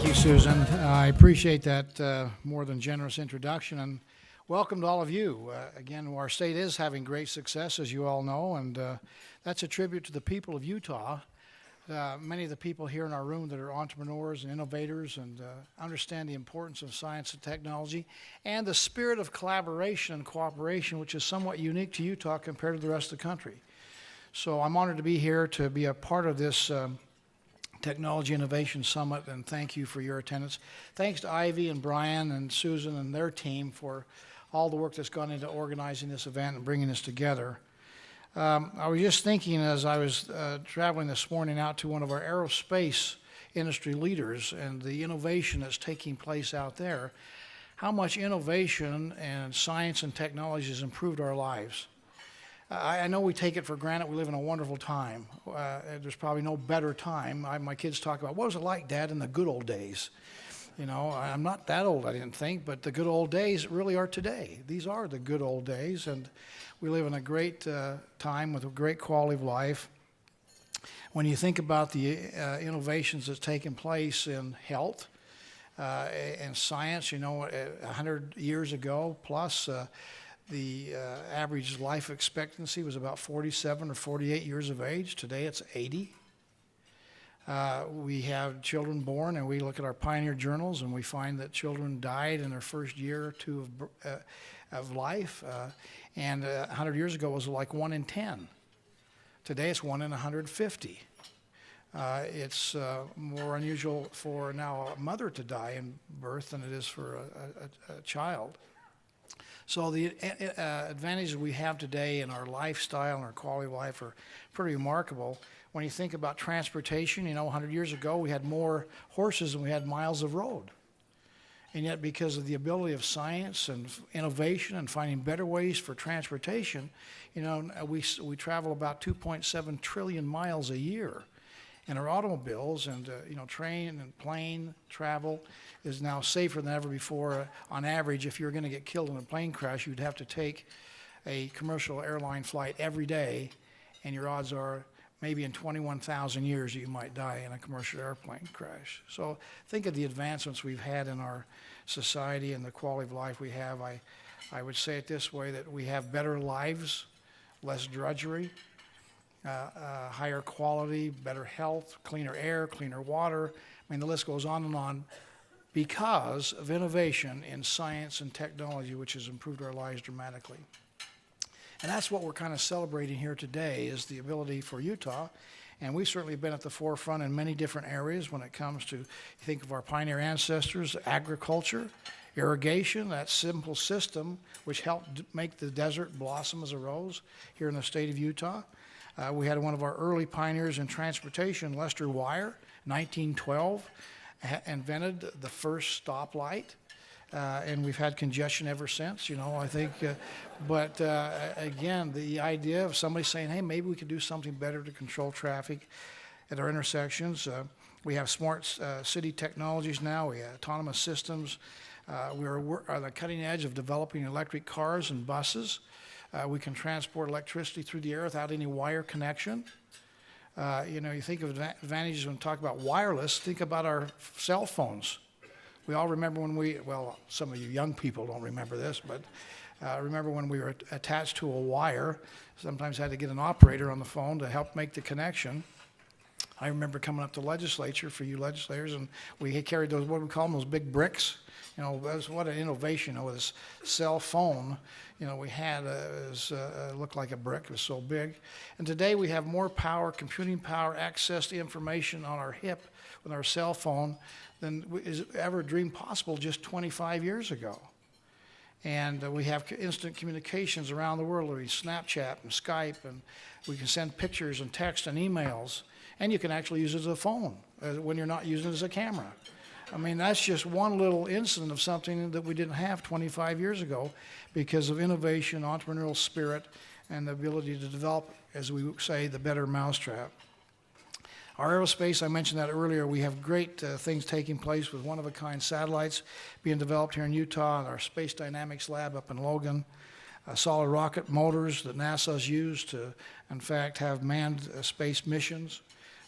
you, Susan. I appreciate that more than generous introduction, and welcome to all of you. Again, our state is having great success, as you all know, and that's a tribute to the people of Utah. Many of the people here in our room that are entrepreneurs and innovators and understand the importance of science and technology and the spirit of collaboration and cooperation, which is somewhat unique to Utah compared to the rest of the country. So I'm honored to be here to be a part of this Technology Innovation Summit, and thank you for your attendance. Thanks to Ivy and Brian and Susan and their team for all the work that's gone into organizing this event and bringing this together. I was just thinking as I was traveling this morning out to one of our aerospace industry leaders and the innovation that's taking place out there, how much innovation and science and technology has improved our lives. I know we take it for granted. We live in a wonderful time. There's probably no better time. My kids talk about, what was it like, Dad, in the good old days? You know, I'm not that old, I didn't think, but the good old days really are today. These are the good old days, and we live in a great time with a great quality of life. When you think about the innovations that's taken place in health and science, you know, 100 years ago plus, the average life expectancy was about 47 or 48 years of age. Today it's 80. We have children born, and we look at our pioneer journals, and we find that children died in their first year or two of life. And 100 years ago it was like 1 in 10. Today it's 1 in 150. It's more unusual for now a mother to die in birth than it is for a child. So the advantages we have today in our lifestyle and our quality of life are pretty remarkable. When you think about transportation, you know, 100 years ago we had more horses than we had miles of road. And yet because of the ability of science and innovation and finding better ways for transportation, you know, we travel about 2.7 trillion miles a year. And our automobiles and, you know, train and plane travel is now safer than ever before. On average, if you're going to get killed in a plane crash, you'd have to take a commercial airline flight every day, and your odds are maybe in 21,000 years you might die in a commercial airplane crash. So think of the advancements we've had in our society and the quality of life we have. I would say it this way, that we have better lives, less drudgery, higher quality, better health, cleaner air, cleaner water. I mean, the list goes on because of innovation in science and technology, which has improved our lives dramatically. And that's what we're kind of celebrating here today, is the ability for Utah. And we've certainly been at the forefront in many different areas when it comes to, you think of our pioneer ancestors, agriculture, irrigation, that simple system which helped make the desert blossom as a rose here in the state of Utah. We had one of our early pioneers in transportation, Lester Wire, 1912, invented the first stoplight, and we've had congestion ever since, you know, I think. But again, the idea of somebody saying, hey, maybe we could do something better to control traffic at our intersections. We have smart city technologies now. We have autonomous systems. We're on the cutting edge of developing electric cars and buses. We can transport electricity through the air without any wire connection. You know, you think of advantages when we talk about wireless, think about our cell phones. We all remember when well, some of you young people don't remember this, but remember when we were attached to a wire, sometimes had to get an operator on the phone to help make the connection. I remember coming up to legislature, for you legislators, and we carried those, what do we call them, those big bricks. You know, that's what an innovation, you know, with this cell phone, you know, we had looked like a brick, it was so big. And today we have more power, computing power, access to information on our hip with our cell phone than is ever dreamed possible just 25 years ago. And we have instant communications around the world. We Snapchat and Skype, and we can send pictures and text and emails. And you can actually use it as a phone when you're not using it as a camera. I mean, that's just one little incident of something that we didn't have 25 years ago because of innovation, entrepreneurial spirit, and the ability to develop, as we say, the better mousetrap. Our aerospace, I mentioned that earlier, we have great things taking place with one-of-a-kind satellites being developed here in Utah, and our Space Dynamics Lab up in Logan. Solid rocket motors that NASA's used to, in fact, have manned space missions.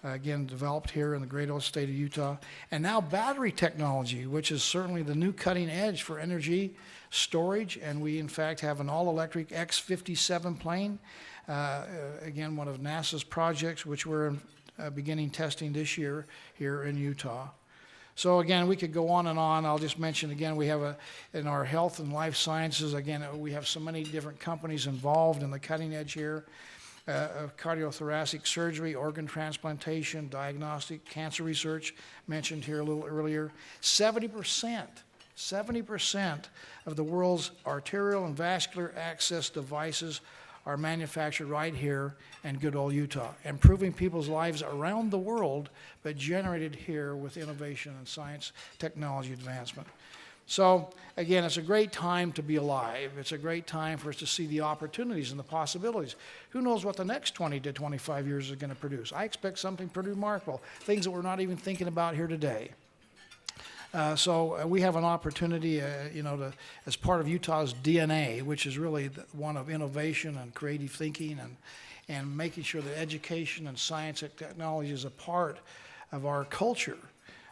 again, developed here in the great old state of Utah. And now battery technology, which is certainly the new cutting edge for energy storage. And we, in fact, have an all-electric X-57 plane, again, one of NASA's projects, which we're beginning testing this year here in Utah. So again, we could go on and on. I'll just mention again, we have in our health and life sciences, again, we have so many different companies involved in the cutting edge here. Cardiothoracic surgery, organ transplantation, diagnostic, cancer research, mentioned here a little earlier. 70% of the world's arterial and vascular access devices are manufactured right here in good old Utah, improving people's lives around the world, but generated here with innovation and science, technology advancement. So again, it's a great time to be alive. It's a great time for us to see the opportunities and the possibilities. Who knows what the next 20 to 25 years is going to produce? I expect something pretty remarkable, things that we're not even thinking about here today. So we have an opportunity, as part of Utah's DNA, which is really one of innovation and creative thinking and making sure that education and science and technology is a part of our culture.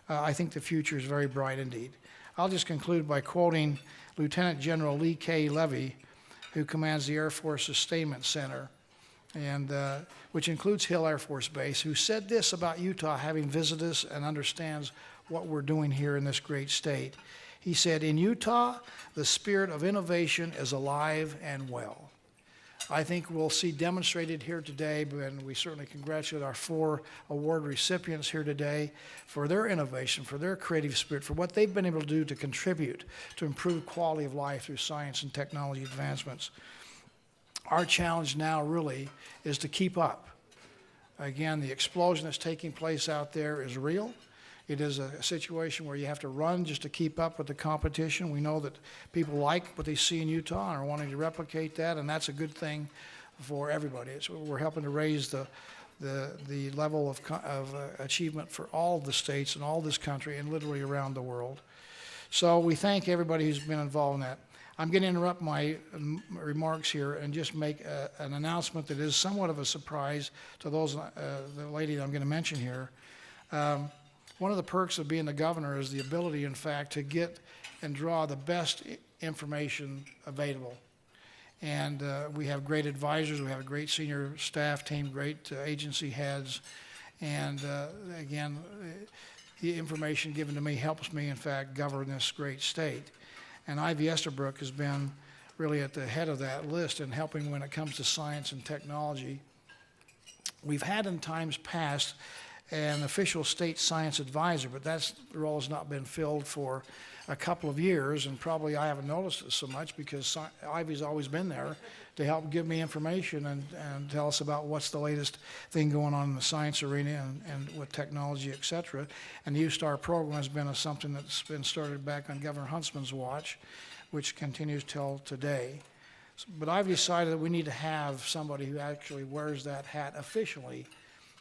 I think the future is very bright indeed. I'll just conclude by quoting Lieutenant General Lee K. Levy, who commands the Air Force Sustainment Center, and which includes Hill Air Force Base, who said this about Utah, having visited us and understands what we're doing here in this great state. He said, "In Utah, the spirit of innovation is alive and well." I think we'll see demonstrated here today, and we certainly congratulate our 4 award recipients here today for their innovation, for their creative spirit, for what they've been able to do to contribute to improve quality of life through science and technology advancements. Our challenge now really is to keep up. Again, the explosion that's taking place out there is real. It is a situation where you have to run just to keep up with the competition. We know that people like what they see in Utah and are wanting to replicate that, and that's a good thing for everybody. We're helping to raise the level of achievement for all the states and all this country and literally around the world. So we thank everybody who's been involved in that. I'm going to interrupt my remarks here and just make an announcement that is somewhat of a surprise to those, the lady that I'm going to mention here. One of the perks of being the governor is the ability, in fact, to get and draw the best information available. And we have great advisors, we have a great senior staff team, great agency heads, and again, the information given to me helps me, in fact, govern this great state. And Ivy Estabrook has been really at the head of that list in helping when it comes to science and technology. We've had in times past an official state science advisor, but that role has not been filled for a couple of years, and probably I haven't noticed it so much because Ivy's always been there to help give me information and tell us about what's the latest thing going on in the science arena and with technology, et cetera. And the U-STAR program has been something that's been started back on Governor Huntsman's watch, which continues till today. But I've decided that we need to have somebody who actually wears that hat officially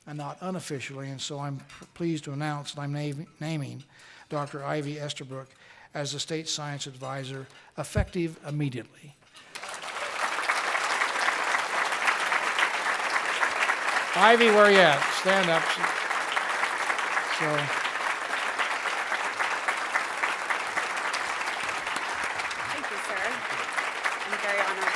and not unofficially, and so I'm pleased to announce that I'm naming Dr. Ivy Estabrook as the State Science Advisor, effective immediately. Ivy, where are you at? Stand up. So. Thank you, sir. I'm very honored.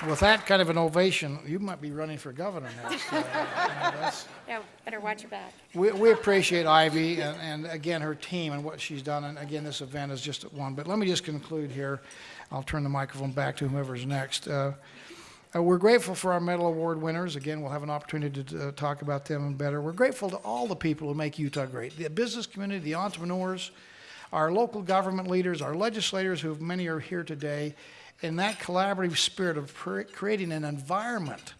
With that kind of an ovation, you might be running for governor next. Yeah, better watch your back. We appreciate Ivy and again, her team and what she's done. And again, this event is just one. But let me just conclude here. I'll turn the microphone back to whomever's next. We're grateful for our medal award winners. Again, we'll have an opportunity to talk about them better. We're grateful to all the people who make Utah great. The business community, the entrepreneurs, our local government leaders, our legislators, who many are here today, in that collaborative spirit of creating an environment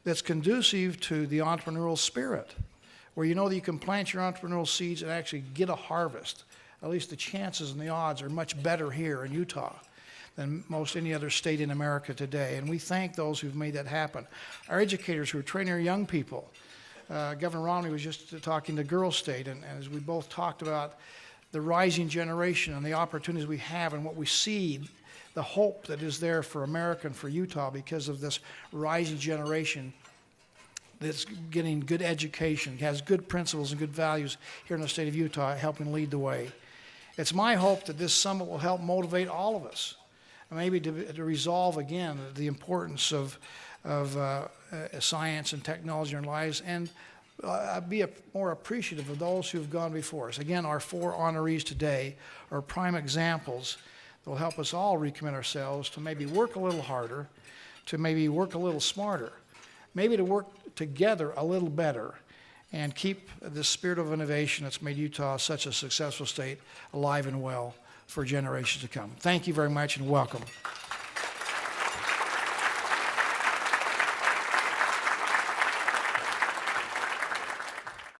that's conducive to the entrepreneurial spirit, where you know that you can plant your entrepreneurial seeds and actually get a harvest. At least the chances and the odds are much better here in Utah than most any other state in America today. And we thank those who've made that happen. Our educators who are training our young people. Governor Romney was just talking to Girl State, and as we both talked about the rising generation and the opportunities we have and what we see, the hope that is there for America and for Utah because of this rising generation that's getting good education, has good principles and good values here in the state of Utah, helping lead the way. It's my hope that this summit will help motivate all of us, maybe to resolve again the importance of science and technology in our lives, and be more appreciative of those who have gone before us. Again, our 4 honorees today are prime examples that will help us all recommit ourselves to maybe work a little harder, to maybe work a little smarter, maybe to work together a little better, and keep the spirit of innovation that's made Utah such a successful state alive and well for generations to come. Thank you very much and welcome.